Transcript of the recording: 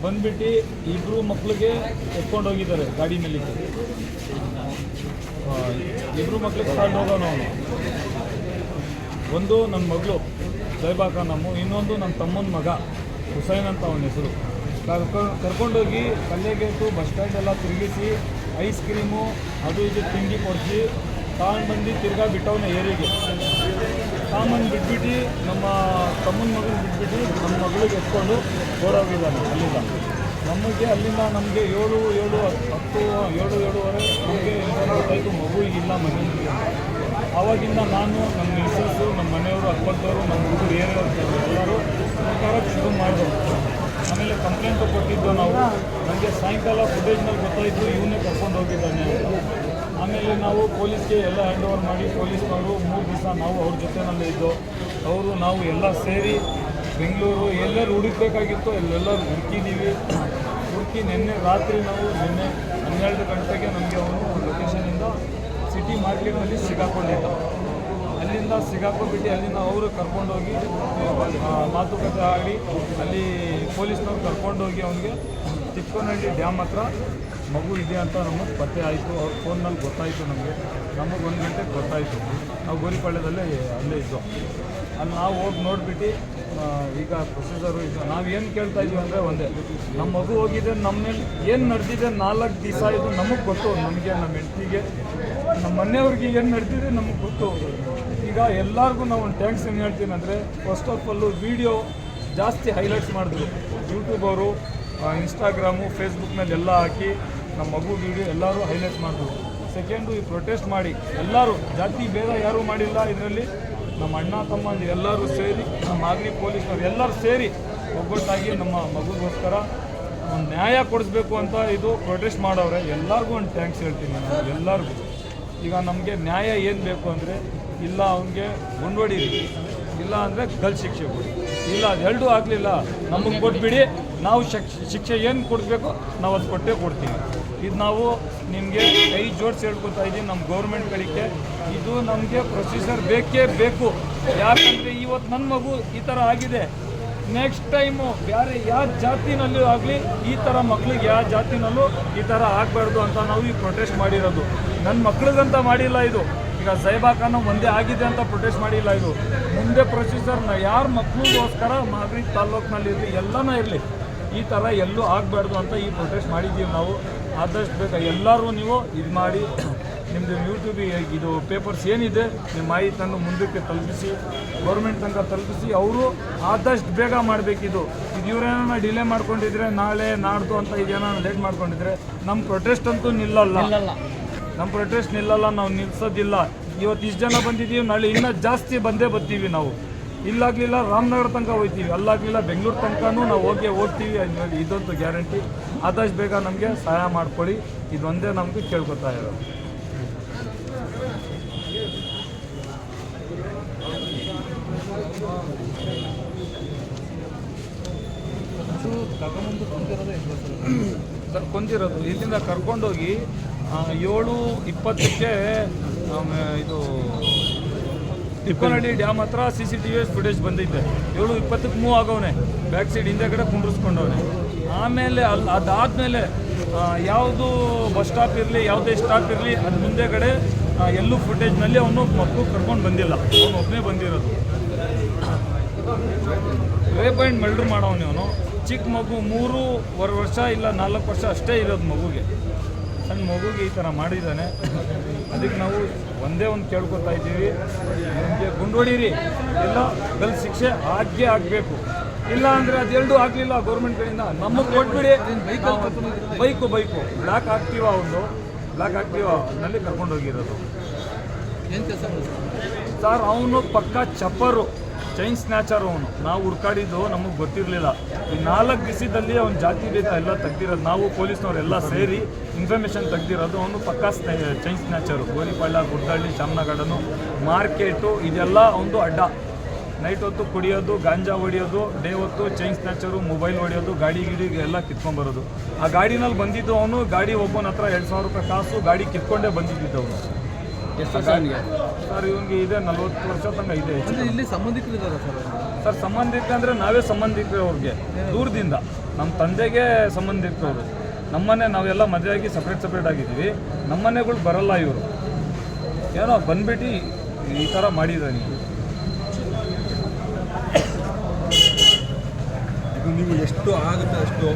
ಬಂದ್ಬಿಟ್ಟು ಇಬ್ಬರು ಮಕ್ಕಳಿಗೆ ಎತ್ಕೊಂಡು ಹೋಗಿದ್ದಾರೆ ಗಾಡಿ ಮೇಲೆ. ಇಬ್ಬರು ಮಕ್ಕಳಿಗೆ ತಗೊಂಡು ಹೋಗೋನು ಅವನು. ಒಂದು ನನ್ನ ಮಗಳು ಜೈಬಾ ಖಾನಮ್ಮು, ಇನ್ನೊಂದು ನನ್ನ ತಮ್ಮನ ಮಗ ಹುಸೈನ್ ಅಂತ ಅವನ ಹೆಸರು. ಕರ್ಕೊಂಡೋಗಿ ಕಲ್ಲೇಗೇಟು ಬಸ್ ಸ್ಟ್ಯಾಂಡ್ ಎಲ್ಲ ತಿರುಗಿಸಿ ಐಸ್ ಕ್ರೀಮು ಅದು ಇದು ತಿಂಡಿ ಕೊಡಿಸಿ ತಗೊಂಡು ಬಂದು ತಿರ್ಗಾ ಬಿಟ್ಟವನ ಏರಿಗೆ ಸಾಮಾನು ಬಿಟ್ಬಿಟ್ಟು ನಮ್ಮ ತಮ್ಮನ ಮಗನ ಬಿಟ್ಬಿಟ್ಟು ನಮ್ಮ ಮಗಳಿಗೆ ಎತ್ಕೊಂಡು ಓಡೋಗಿದ್ದಾನೆ ಅಲ್ಲಿಂದ. ಅಲ್ಲಿಂದ ನಮಗೆ 7:10 ನಮಗೆ ಗೊತ್ತಾಯಿತು ಮಗು ಈಗಿಲ್ಲ ಮನೆಯಲ್ಲಿ. ಆವಾಗಿಂದ ನಾನು ನಮ್ಮ ಮಿಸ್ಸಸ್ಸು ನಮ್ಮ ಮನೆಯವರು ಅಕ್ಕಪಕ್ಕದವರು ನಮ್ಮ ಹುಡುಗರು ಏರಿಯವರು ಎಲ್ಲರೂ ಸರ್ಕಾರಕ್ಕೆ ಶುರು ಮಾಡಿದ್ರು. ಆಮೇಲೆ ಕಂಪ್ಲೇಂಟು ಕೊಟ್ಟಿದ್ದು ನಾವು. ನನಗೆ ಸಾಯಂಕಾಲ ಫುಟೇಜ್ನಲ್ಲಿ ಗೊತ್ತಾಯಿತು ಇವನ್ನೇ ಕರ್ಕೊಂಡು ಹೋಗಿದ್ದಾನೆ ಅಂತ. ಆಮೇಲೆ ನಾವು ಪೊಲೀಸ್ಗೆ ಎಲ್ಲ ಹ್ಯಾಂಡ್ ಓವರ್ ಮಾಡಿ ಪೊಲೀಸ್ನವರು 3 ದಿವಸ ನಾವು ಅವ್ರ ಜೊತೆನಲ್ಲೇ ಇದ್ದು ಅವರು ನಾವು ಎಲ್ಲ ಸೇರಿ ಬೆಂಗಳೂರು ಎಲ್ಲರೂ ಹುಡುಕಬೇಕಾಗಿತ್ತು ಎಲ್ಲರೂ ಹುಡುಕಿದ್ದೀವಿ. ನಿನ್ನೆ ರಾತ್ರಿ ನಾವು 12 ಗಂಟೆಗೆ ನಮಗೆ ಅವನು ಲೊಕೇಶನಿಂದ ಸಿಟಿ ಮಾರ್ಕೆಟ್ನಲ್ಲಿ ಸಿಗಾಕೊಂಡಿದ್ದ. ಅಲ್ಲಿಂದ ಸಿಗಾಕೊಂಡ್ಬಿಟ್ಟು ಅಲ್ಲಿಂದ ಅವರು ಕರ್ಕೊಂಡೋಗಿ ಮಾತುಕತೆ ಆಡಿ ಅಲ್ಲಿ ಪೊಲೀಸ್ನವ್ರು ಕರ್ಕೊಂಡೋಗಿ ಅವನಿಗೆ ತಿಕ್ಕೋನಹಳ್ಳಿ ಡ್ಯಾಮ್ ಹತ್ರ ಮಗು ಇದೆ ಅಂತ ನಮಗೆ ಪತ್ತೆ ಆಯಿತು. ಅವ್ರ ಫೋನ್ನಲ್ಲಿ ಗೊತ್ತಾಯಿತು ನಮಗೆ 1 ಗಂಟೆಗೆ ಗೊತ್ತಾಯಿತು. ನಾವು ಗೋರಿಪಾಳ್ಯದಲ್ಲೇ ಅಲ್ಲೇ ಇದ್ದೋ. ಅಲ್ಲಿ ನಾವು ಹೋಗಿ ನೋಡಿಬಿಟ್ಟು ಈಗ ಪ್ರೊಸೀಜರು ಇದು ನಾವೇನು ಕೇಳ್ತಾ ಇದ್ದೀವಿ ಅಂದರೆ ಒಂದೇ, ನಮ್ಮ ಮಗು ಹೋಗಿದೆ, ನಮ್ಮ ಮೇಲೆ ಏನು ನಡೆದಿದೆ 4 ದಿವಸ ಇದು ನಮಗೆ ಗೊತ್ತು. ನಮಗೆ ನಮ್ಮ ಹೆಂಡತಿಗೆ ನಮ್ಮ ಮನೆಯವ್ರಿಗೆ ಏನು ನಡೆದಿದೆ ನಮಗೆ ಗೊತ್ತು. ಈಗ ಎಲ್ಲರಿಗೂ ನಾವು ಒಂದು ಟ್ಯಾಂಕ್ಸ್ ಏನು ಹೇಳ್ತೀನಿ ಅಂದರೆ, ಫಸ್ಟ್ ಆಫ್ ಆಲು ವೀಡಿಯೋ ಜಾಸ್ತಿ ಹೈಲೈಟ್ಸ್ ಮಾಡಿದ್ರು ಯೂಟ್ಯೂಬ್ ಅವರು, ಇನ್ಸ್ಟಾಗ್ರಾಮು ಫೇಸ್ಬುಕ್ ಮೇಲೆ ಎಲ್ಲ ಹಾಕಿ ನಮ್ಮ ಮಗು ವೀಡಿಯೋ ಎಲ್ಲರೂ ಹೈಲೈಟ್ ಮಾಡಿದ್ರು. ಸೆಕೆಂಡು ಈ ಪ್ರೊಟೆಸ್ಟ್ ಮಾಡಿ ಎಲ್ಲರೂ ಜಾತಿ ಭೇದ ಯಾರೂ ಮಾಡಿಲ್ಲ ಇದರಲ್ಲಿ. ನಮ್ಮ ಅಣ್ಣ ತಮ್ಮ ಎಲ್ಲರೂ ಸೇರಿ ಮಾಗಡಿ ಪೊಲೀಸ್ನವ್ರು ಎಲ್ಲರೂ ಸೇರಿ ಒಗ್ಗಟ್ಟಾಗಿ ನಮ್ಮ ಮಗುಗೋಸ್ಕರ ಒಂದು ನ್ಯಾಯ ಕೊಡಿಸ್ಬೇಕು ಅಂತ ಇದು ಪ್ರೊಟೆಸ್ಟ್ ಮಾಡವ್ರೆ. ಎಲ್ಲರಿಗೂ ಒಂದು ಥ್ಯಾಂಕ್ಸ್ ಹೇಳ್ತೀನಿ ನಾನು ಎಲ್ಲರಿಗೂ. ಈಗ ನಮಗೆ ನ್ಯಾಯ ಏನು ಬೇಕು ಅಂದರೆ, ಇಲ್ಲ ಅವನಿಗೆ ಗುಂಡ್ವಡಿರಿ, ಇಲ್ಲ ಅಂದರೆ ಗಲ್ ಶಿಕ್ಷೆ ಕೊಡಿ, ಇಲ್ಲ ಅದೆರಡೂ ಆಗಲಿಲ್ಲ ನಮಗೆ ಕೊಟ್ಬಿಡಿ, ನಾವು ಶಿಕ್ಷೆ ಏನು ಕೊಡಬೇಕು ನಾವು ಅದು ಕೊಟ್ಟೇ ಕೊಡ್ತೀವಿ. ಇದು ನಾವು ನಿಮಗೆ ಕೈ ಜೋಡಿಸಿ ಹೇಳ್ಕೊತಾ ಇದ್ದೀವಿ ನಮ್ಮ ಗೌರ್ಮೆಂಟ್ಗಳಿಗೆ. ಇದು ನಮಗೆ ಪ್ರೊಸೀಜರ್ ಬೇಕೇ ಬೇಕು. ಯಾಕಂದರೆ ಇವತ್ತು ನನ್ನ ಮಗು ಈ ಥರ ಆಗಿದೆ, ನೆಕ್ಸ್ಟ್ ಟೈಮು ಬೇರೆ ಯಾವ ಜಾತಿನಲ್ಲೂ ಆಗಲಿ ಈ ಥರ ಮಕ್ಳಿಗೆ ಯಾವ ಜಾತಿನಲ್ಲೂ ಈ ಥರ ಆಗಬಾರ್ದು ಅಂತ ನಾವು ಈ ಪ್ರೊಟೆಸ್ಟ್ ಮಾಡಿರೋದು. ನನ್ನ ಮಕ್ಳಿಗಂತ ಮಾಡಿಲ್ಲ ಇದು. ಈಗ ಜೈಬಾ ಖಾನ ಒಂದೇ ಆಗಿದೆ ಅಂತ ಪ್ರೊಟೆಸ್ಟ್ ಮಾಡಿಲ್ಲ ಇದು. ಮುಂದೆ ಪ್ರೊಸೀಜರ್ನ ಯಾರ ಮಕ್ಳಿಗೋಸ್ಕರ ಮಾಗಡಿ ತಾಲ್ಲೂಕಿನಲ್ಲಿ ಇರಲಿ ಎಲ್ಲನೂ ಇರಲಿ, ಈ ಥರ ಎಲ್ಲೂ ಆಗಬಾರ್ದು ಅಂತ ಈ ಪ್ರೊಟೆಸ್ಟ್ ಮಾಡಿದ್ದೀವಿ ನಾವು. ಆದಷ್ಟು ಬೇಗ ಎಲ್ಲರೂ ನೀವು ಇದು ಮಾಡಿ ನಿಮ್ಮದು ಯೂಟ್ಯೂಬಿಗೆ ಇದು ಪೇಪರ್ಸ್ ಏನಿದೆ ನಿಮ್ಮ ಮಾಹಿತಿಯನ್ನು ಮುಂದಕ್ಕೆ ತಲುಪಿಸಿ, ಗೌರ್ಮೆಂಟ್ ತನಕ ತಲುಪಿಸಿ. ಅವರು ಆದಷ್ಟು ಬೇಗ ಮಾಡಬೇಕಿದು. ಇವರೇನ ಡಿಲೇ ಮಾಡ್ಕೊಂಡಿದ್ರೆ ನಾಳೆ ನಾಡ್ದು ಅಂತ ಇದೇನೋ ಲೇಟ್ ಮಾಡ್ಕೊಂಡಿದ್ರೆ ನಮ್ಮ ಪ್ರೊಟೆಸ್ಟ್ ಅಂತೂ ನಿಲ್ಲಲ್ಲ. ನಮ್ಮ ಪ್ರೊಟೆಸ್ಟ್ ನಿಲ್ಲಲ್ಲ, ನಾವು ನಿಲ್ಲಿಸೋದಿಲ್ಲ. ಇವತ್ತು ಇಷ್ಟು ಜನ ಬಂದಿದ್ದೀವಿ, ನಾಳೆ ಇನ್ನೂ ಜಾಸ್ತಿ ಬಂದೇ ಬರ್ತೀವಿ ನಾವು. ಇಲ್ಲಾಗಲಿಲ್ಲ ರಾಮನಗರ ತನಕ ಹೋಗ್ತೀವಿ, ಅಲ್ಲಾಗಲಿಲ್ಲ ಬೆಂಗಳೂರು ತನಕನೂ ನಾವು ಹೋಗ್ತೀವಿ. ಇದಂತೂ ಗ್ಯಾರಂಟಿ. ಆದಷ್ಟು ಬೇಗ ನಮಗೆ ಸಹಾಯ ಮಾಡ್ಕೊಳ್ಳಿ, ಇದೊಂದೇ ನಮಗೆ ಕೇಳ್ಕೊತಾ ಇರೋದು. ಕೊಂದಿರೋದು ಇಲ್ಲಿಂದ ಕರ್ಕೊಂಡೋಗಿ 7:20ಕ್ಕೆ ಇದು ತಿಕ್ಕೋನಹಳ್ಳಿ ಡ್ಯಾಮ್ ಹತ್ರ CCTV ಫುಟೇಜ್ ಬಂದೈತೆ. 7:20ಕ್ಕೆ ಮೂವ್ ಆಗವನೆ, ಬ್ಯಾಕ್ ಸೈಡ್ ಹಿಂದೆ ಕಡೆ ಕುಂಡ್ರಿಸ್ಕೊಂಡವನೆ. ಆಮೇಲೆ ಅದಾದಮೇಲೆ ಯಾವುದು ಬಸ್ ಸ್ಟಾಪ್ ಇರಲಿ ಯಾವುದೇ ಸ್ಟಾಪ್ ಇರಲಿ ಅದು ಮುಂದೆ ಕಡೆ ಎಲ್ಲೂ ಫುಟೇಜ್ನಲ್ಲಿ ಅವನು ಮಕ್ಕಳು ಕರ್ಕೊಂಡು ಬಂದಿಲ್ಲ, ಅವನು ಒಬ್ಬನೇ ಬಂದಿರೋದು. ರೇಪ್ ಆ್ಯಂಡ್ ಮರ್ಡರ್ ಮಾಡೋವನೇ ಅವನು. ಚಿಕ್ಕ ಮಗು 3.5 ವರ್ಷ ಇಲ್ಲ 4 ವರ್ಷ ಅಷ್ಟೇ ಇರೋದು ಮಗುಗೆ, ಸಣ್ಣ ಮಗುಗೆ ಈ ಥರ ಮಾಡಿದ್ದಾನೆ. ಅದಕ್ಕೆ ನಾವು ಒಂದೇ ಒಂದು ಕೇಳ್ಕೊತಾ ಇದ್ದೀವಿ, ನಮಗೆ ಗುಂಡೊಡೀರಿ, ಎಲ್ಲ ಗಲ್ ಶಿಕ್ಷೆ ಆಗಬೇಕು. ಇಲ್ಲ ಅಂದರೆ ಅದೆರಡೂ ಆಗಲಿಲ್ಲ ಗೌರ್ಮೆಂಟ್ ಕಡೆಯಿಂದ ನಮಗೆ ಕೊಟ್ಬಿಡಿ. ಬೈಕು ಬ್ಲ್ಯಾಕ್ ಆಕ್ಟಿವಾ, ಒಂದು ಬ್ಲ್ಯಾಕ್ ಆಕ್ಟಿವಾನಲ್ಲಿ ಕರ್ಕೊಂಡೋಗಿರೋದು ಸರ್. ಅವನು ಪಕ್ಕ ಚಪ್ಪರು, ಚೈನ್ ಸ್ನ್ಯಾಚರ್ ಅವನು. ನಾವು ಹುಡ್ಕಾಡಿದ್ದು ನಮಗೆ ಗೊತ್ತಿರಲಿಲ್ಲ. ಈ 4 ದಿವಸದಲ್ಲಿ ಅವನ ಜಾತಿ ಭೇದ ಎಲ್ಲ ತೆಗ್ದಿರೋದು ನಾವು ಪೊಲೀಸ್ನವರೆಲ್ಲ ಸೇರಿ ಇನ್ಫಾರ್ಮೇಷನ್ ತೆಗ್ದಿರೋದು. ಅವನು ಪಕ್ಕ ಚೈನ್ ಸ್ನ್ಯಾಚರು. ಗೋರಿಪಾಳ್ಯ, ಗುಡ್ಡಹಳ್ಳಿ, ಶಾಮನಗಡನು, ಮಾರ್ಕೆಟು ಇದೆಲ್ಲ ಒಂದು ಅಡ್ಡ. ನೈಟ್ ಹೊತ್ತು ಕುಡಿಯೋದು, ಗಾಂಜಾ ಹೊಡಿಯೋದು, ಡೇ ಹೊತ್ತು ಚೈನ್ ಸ್ನ್ಯಾಚರು, ಮೊಬೈಲ್ ಹೊಡಿಯೋದು, ಗಾಡಿ ಎಲ್ಲ ಕಿತ್ಕೊಂಡ್ಬರೋದು. ಆ ಗಾಡಿನಲ್ಲಿ ಬಂದಿದ್ದು ಅವನು. ಗಾಡಿ ಒಬ್ಬನ ಹತ್ರ 2,000 ರೂಪಾಯಿ ಕಾಸು ಗಾಡಿ ಕಿತ್ಕೊಂಡೇ ಬಂದಿದ್ದು ಅವನು. ಎಷ್ಟು ಸರ್ ಇವನಿಗೆ ಇದೆ 40 ವರ್ಷ ತನಕ ಇದೆ. ಇಲ್ಲಿ ಸಂಬಂಧಿಕರಿದ್ದಾರೆ ಸರ್. ಸರ್ ಸಂಬಂಧಿಕ ಅಂದರೆ ನಾವೇ ಸಂಬಂಧಿಕರು ಅವ್ರಿಗೆ ದೂರದಿಂದ. ನಮ್ಮ ತಂದೆಗೆ ಸಂಬಂಧಿಕರು. ನಮ್ಮನೆ ನಾವೆಲ್ಲ ಮದುವೆಯಾಗಿ ಸಪ್ರೇಟ್ ಆಗಿದ್ದೀವಿ. ನಮ್ಮನೆಗಳು ಬರಲ್ಲ ಇವರು. ಏನೋ ಬಂದ್ಬಿಟ್ಟು ಈ ಥರ ಮಾಡಿದ್ದಾನೆ. ಇದು ನೀವು ಎಷ್ಟು ಆಗುತ್ತೆ ಅಷ್ಟು